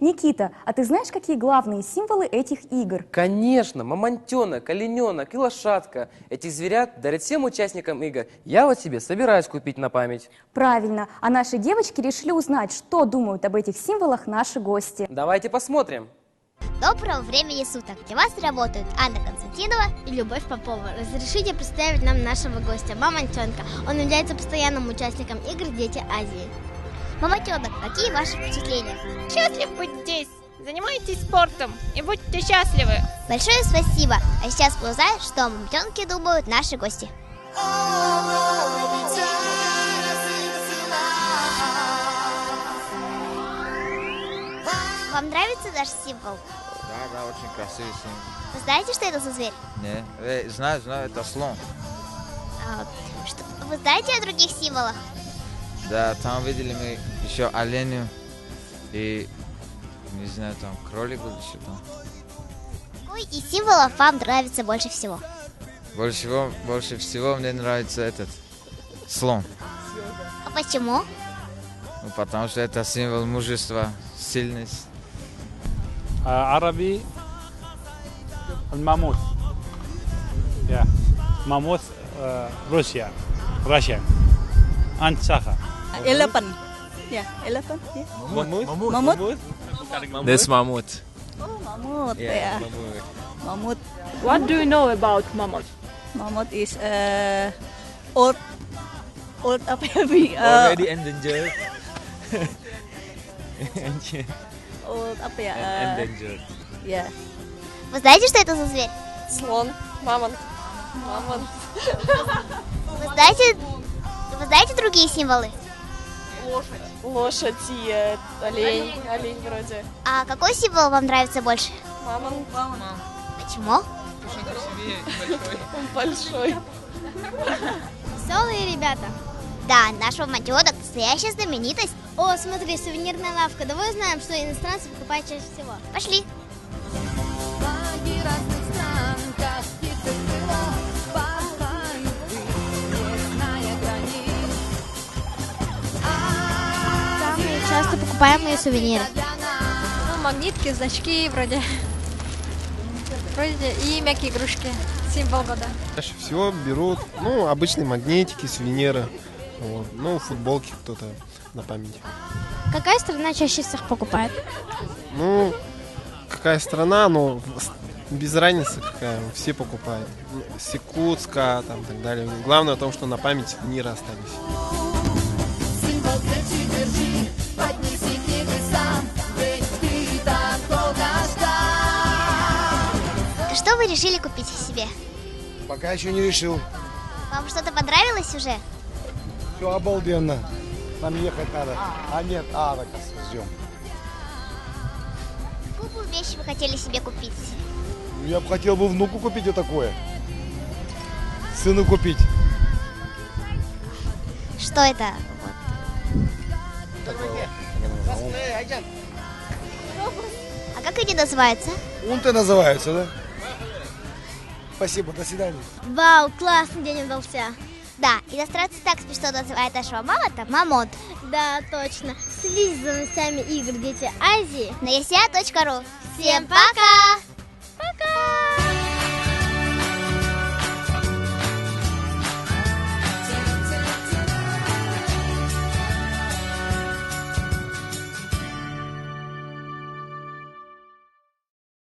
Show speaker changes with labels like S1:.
S1: Никита, а ты знаешь, какие главные символы этих игр?
S2: Конечно, мамонтенок, олененок и лошадка. Этих зверят дарят всем участникам игр. Я вот себе собираюсь купить на память.
S1: Правильно, а наши девочки решили узнать, что думают об этих символах наши гости.
S2: Давайте посмотрим.
S3: Доброго времени суток! Для вас работают Анна Константинова и Любовь Попова. Разрешите представить нам нашего гостя, Мамонтенка. Он является постоянным участником игр «Дети Азии». Мамонтенок, какие ваши впечатления?
S4: Счастлив быть здесь. Занимайтесь спортом и будьте счастливы.
S3: Большое спасибо! А сейчас мы узнаем, что о мамонтенке думают наши гости. Вам нравится наш символ?
S5: Да, очень красивый символ.
S3: Вы знаете, что это за зверь?
S5: Не, знаю, это слон.
S3: Вы знаете о других символах?
S5: Да, там видели мы еще оленю и, не знаю, там кролик был еще там.
S3: Какой из символов вам нравится больше всего?
S5: Больше всего мне нравится этот слон.
S3: А почему?
S5: Ну, потому что это символ мужества, сильность.
S6: عربي الماموث ماموث روسيا Russian Antsaka
S7: Elephant. Yeah, elephant. Yeah. Mammoth.
S8: This mammoth.
S7: Oh, mammoth. Yeah. Mammoth.
S4: What do you know about mammoth?
S7: Mammoth is old heavy.
S8: Already endangered.
S7: Old apa ya?
S8: Endangered.
S7: Yeah.
S3: Вы знаете, что это за зверь?
S4: Слон. Мамонт.
S3: Вы знаете другие символы?
S4: Лошадь и олень. Олень вроде.
S3: А какой символ вам нравится больше?
S4: Мамонт.
S3: Почему?
S4: Он большой.
S3: Веселые ребята. Да, наш мамонтенок настоящая знаменитость. О, смотри, сувенирная лавка. Давай узнаем, что иностранцы покупают чаще всего. Пошли. Самые часто покупаемые сувениры.
S9: Ну, магнитки, значки вроде и мягкие игрушки. Символ года.
S10: Чаще всего берут, обычные магнитики, сувениры, футболки кто-то на память.
S3: Какая страна чаще всех покупает?
S10: Какая страна, без разницы какая, все покупают. С Якутска, там, так далее. Главное в том, что на память сувениры остались.
S3: Что вы решили купить себе?
S11: Пока еще не решил.
S3: Вам что-то понравилось уже?
S11: Все обалденно. Нам ехать надо. Нет, так ждем.
S3: Какую вещь вы хотели себе купить?
S11: Я бы хотел внуку купить вот такое. Сыну купить.
S3: Что это? А как они называются?
S11: Унты называются, да? Спасибо, до свидания.
S3: Вау, классный день удался. Да, иностранцы так смешно называют нашего мамонта мамонт. Да, точно. Следите за новостями игр «Дети Азии» на rca.ru. Всем пока!